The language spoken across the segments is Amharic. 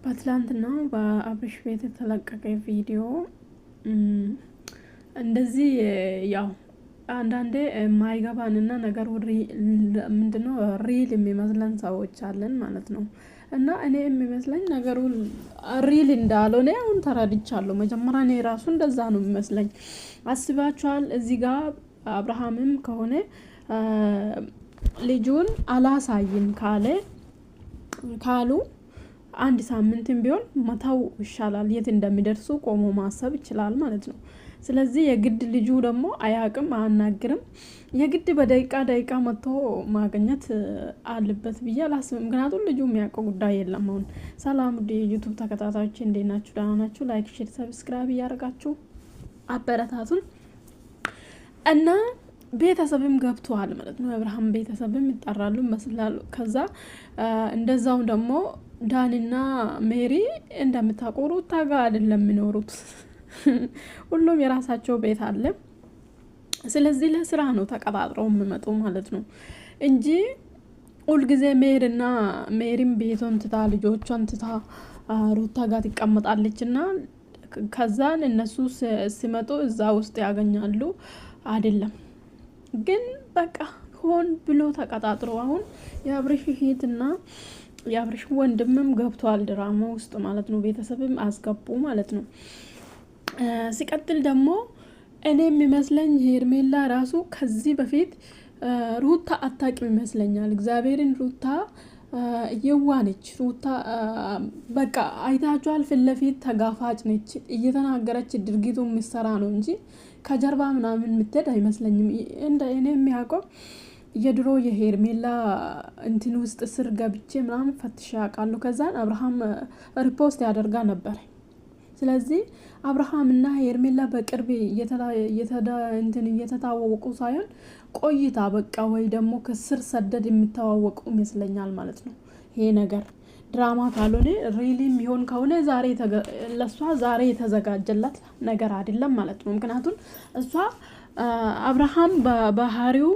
በትላንትና በአብርሽ ቤት የተለቀቀ ቪዲዮ እንደዚህ ያው አንዳንዴ የማይገባንና ነገሩ ምንድነው ሪል የሚመስለን ሰዎች አለን ማለት ነው። እና እኔ የሚመስለኝ ነገሩ ሪል እንዳልሆነ አሁን ተረድቻለሁ። መጀመሪያ እኔ ራሱ እንደዛ ነው የሚመስለኝ። አስባችኋል? እዚህ ጋር አብርሃምም ከሆነ ልጁን አላሳይም ካሉ አንድ ሳምንትም ቢሆን መታው ይሻላል። የት እንደሚደርሱ ቆሞ ማሰብ ይችላል ማለት ነው። ስለዚህ የግድ ልጁ ደግሞ አያቅም አናግርም የግድ በደቂቃ መጥቶ ማግኘት አለበት ብዬ አላስብም። ምክንያቱም ልጁ የሚያውቀው ጉዳይ የለም። አሁን ሰላም ዩቱብ ተከታታዮች እንዴት ናችሁ? ደህና ናችሁ? ላይክ፣ ሼር፣ ሰብስክራይብ እያደረጋችሁ አበረታቱን እና ቤተሰብም ገብቷል ማለት ነው። አብርሃም ቤተሰብም ይጠራሉ መስላሉ። ከዛ እንደዛው ደግሞ ዳንና ሜሪ እንደምታውቁ ሩታ ጋር አይደለም የሚኖሩት። ሁሉም የራሳቸው ቤት አለ። ስለዚህ ለስራ ነው ተቀጣጥረው የሚመጡ ማለት ነው እንጂ ሁልጊዜ ሜሪም ቤቷን ትታ ልጆቿን ትታ ሩታ ጋር ትቀመጣለች እና ከዛን እነሱ ሲመጡ እዛ ውስጥ ያገኛሉ አይደለም። ግን በቃ ሆን ብሎ ተቀጣጥሮ አሁን የአብርሽ እህትና የአብርሽ ወንድምም ገብቷል ድራማ ውስጥ ማለት ነው። ቤተሰብም አስገቡ ማለት ነው። ሲቀጥል ደግሞ እኔ የሚመስለኝ ሄርሜላ ራሱ ከዚህ በፊት ሩታ አታውቅም ይመስለኛል። እግዚአብሔርን ሩታ የዋነች ሩታ በቃ አይታችኋል። ፊት ለፊት ተጋፋጭ ነች። እየተናገረች ድርጊቱ የሚሰራ ነው እንጂ ከጀርባ ምናምን የምትሄድ አይመስለኝም። እኔ የሚያውቀው የድሮ የሄርሜላ እንትን ውስጥ ስር ገብቼ ምናምን ፈትሻ ያውቃሉ። ከዛን አብርሃም ሪፖስት ያደርጋ ነበር። ስለዚህ አብርሃም እና ሄርሜላ በቅርብ እየተታወቁ ሳይሆን ቆይታ በቃ ወይ ደግሞ ከስር ሰደድ የሚተዋወቁ ይመስለኛል ማለት ነው። ይሄ ነገር ድራማ ካልሆነ ሪሊ የሚሆን ከሆነ ለእሷ ዛሬ የተዘጋጀላት ነገር አይደለም ማለት ነው። ምክንያቱም እሷ አብርሃም በባህሪው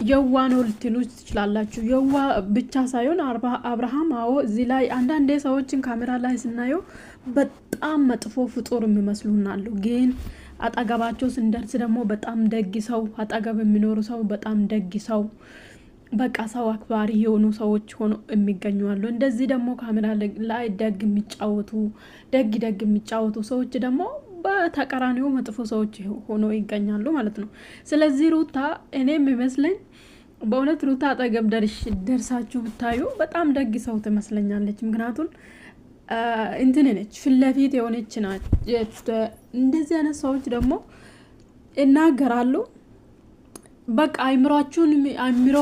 የዋ ነው ልትሉ ትችላላችሁ። የዋ ብቻ ሳይሆን አብርሃም እዚህ ላይ አንዳንዴ ሰዎችን ካሜራ ላይ ስናየው በጣም መጥፎ ፍጡር የሚመስሉናሉ። ግን አጠገባቸው ስንደርስ ደግሞ በጣም ደግ ሰው፣ አጠገብ የሚኖሩ ሰው በጣም ደግ ሰው፣ በቃ ሰው አክባሪ የሆኑ ሰዎች ሆኖ የሚገኙ አሉ። እንደዚህ ደግሞ ካሜራ ላይ ደግ የሚጫወቱ ሰዎች ደግሞ በተቃራኒው መጥፎ ሰዎች ሆኖ ይገኛሉ ማለት ነው። ስለዚህ ሩታ እኔ የሚመስለኝ በእውነት ሩታ አጠገብ ደርሳችሁ ብታዩ በጣም ደግ ሰው ትመስለኛለች። ምክንያቱም እንትን ነች፣ ፊት ለፊት የሆነች ናት። እንደዚህ አይነት ሰዎች ደግሞ ይናገራሉ። በቃ አይምሮ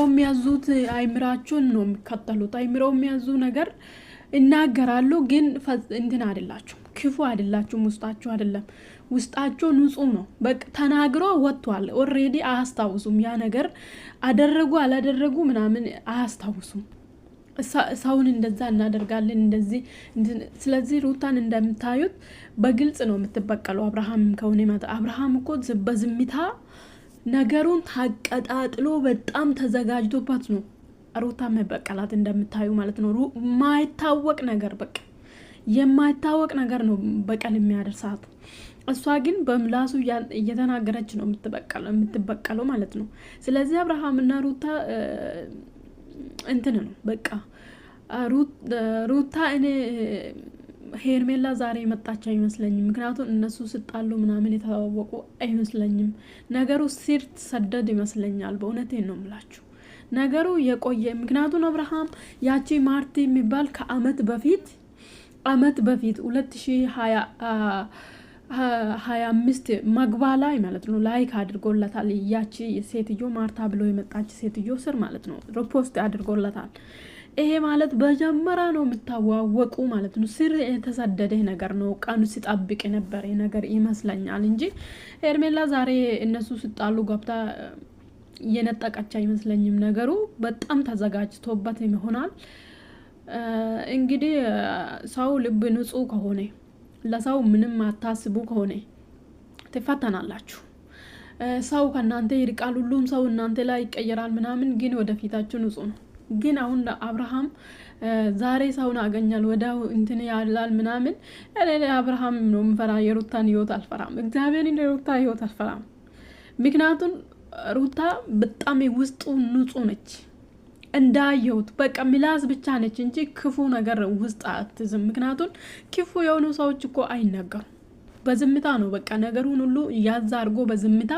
የሚያዙት አይምራችሁን ነው የሚከተሉት። አይምሮ የሚያዙ ነገር ይናገራሉ። ግን እንትን አይደላችሁም፣ ክፉ አይደላችሁም። ውስጣችሁ አይደለም፣ ውስጣቸው ንጹህ ነው። በቃ ተናግሮ ወጥቷል። ኦልሬዲ አያስታውሱም። ያ ነገር አደረጉ አላደረጉ ምናምን አያስታውሱም። ሰውን እንደዛ እናደርጋለን እንደዚህ። ስለዚህ ሩታን እንደምታዩት በግልጽ ነው የምትበቀለው። አብርሃም ከሆነ አብርሃም እኮ በዝምታ ነገሩን ታቀጣጥሎ በጣም ተዘጋጅቶበት ነው ሩታ መበቀላት እንደምታዩ ማለት ነው። ማይታወቅ ነገር በቃ የማይታወቅ ነገር ነው በቀል የሚያደርሳት። እሷ ግን በምላሱ እየተናገረች ነው የምትበቀለው ማለት ነው። ስለዚህ አብርሃምና ሩታ እንትን ነው በቃ ሩታ እኔ ሄርሜላ ዛሬ መጣች አይመስለኝም። ምክንያቱም እነሱ ስጣሉ ምናምን የተዋወቁ አይመስለኝም። ነገሩ ስር ሰደድ ይመስለኛል። በእውነቴን ነው የምላችሁ ነገሩ የቆየ። ምክንያቱም አብርሃም ያቺ ማርቲ የሚባል ከአመት በፊት 2025 መግባ ላይ ማለት ነው ላይክ አድርጎለታል። ያቺ ሴትዮ ማርታ ብሎ የመጣች ሴትዮ ስር ማለት ነው ሪፖስት አድርጎለታል። ይሄ ማለት በጀመራ ነው የምታዋወቁ ማለት ነው። ስር የተሰደደ ነገር ነው። ቀኑ ሲጠብቅ ነበር ነገር ይመስለኛል እንጂ ሄርሜላ ዛሬ እነሱ ሲጣሉ ገብታ የነጠቀች አይመስለኝም። ነገሩ በጣም ተዘጋጅቶበት ይሆናል። እንግዲህ ሰው ልብ ንጹህ ከሆነ ለሰው ምንም አታስቡ ከሆነ ትፈተናላችሁ። ሰው ከእናንተ ይርቃል፣ ሁሉም ሰው እናንተ ላይ ይቀየራል ምናምን፣ ግን ወደፊታችሁ ንጹህ ነው። ግን አሁን አብርሃም ዛሬ ሰውን አገኛል ወዳው እንትን ያላል ምናምን። እኔ አብርሃም ነው ምፈራ፣ የሩታን ህይወት አልፈራም። እግዚአብሔርን የሩታ ህይወት አልፈራም። ምክንያቱም ሩታ በጣም ውስጡ ንጹህ ነች እንዳየሁት። በቃ ሚላስ ብቻ ነች እንጂ ክፉ ነገር ውስጥ አትዝም። ምክንያቱም ክፉ የሆኑ ሰዎች እኮ አይናገሩም፣ በዝምታ ነው በቃ ነገሩን ሁሉ ያዛ አድርጎ በዝምታ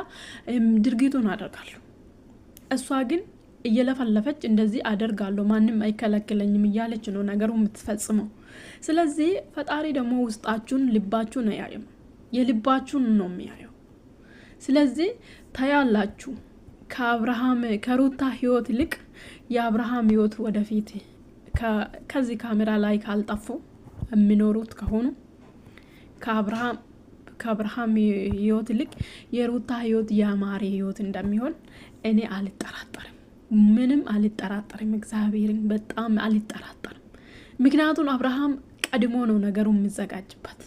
ድርጊቱን አደርጋሉ። እሷ ግን እየለፈለፈች እንደዚህ አደርጋለሁ ማንም አይከለክለኝም እያለች ነው ነገሩ የምትፈጽመው። ስለዚህ ፈጣሪ ደግሞ ውስጣችሁን ልባችሁን አያየም፣ የልባችሁን ነው የሚያየው። ስለዚህ ታያላችሁ ከአብርሃም ከሩታ ህይወት ይልቅ የአብርሃም ህይወት ወደፊት ከዚህ ካሜራ ላይ ካልጠፉ የሚኖሩት ከሆኑ ከአብርሃም ህይወት ይልቅ የሩታ ህይወት ያማረ ህይወት እንደሚሆን እኔ አልጠራጠርም፣ ምንም አልጠራጠርም። እግዚአብሔርን በጣም አልጠራጠርም። ምክንያቱም አብርሃም ቀድሞ ነው ነገሩ የሚዘጋጅበት።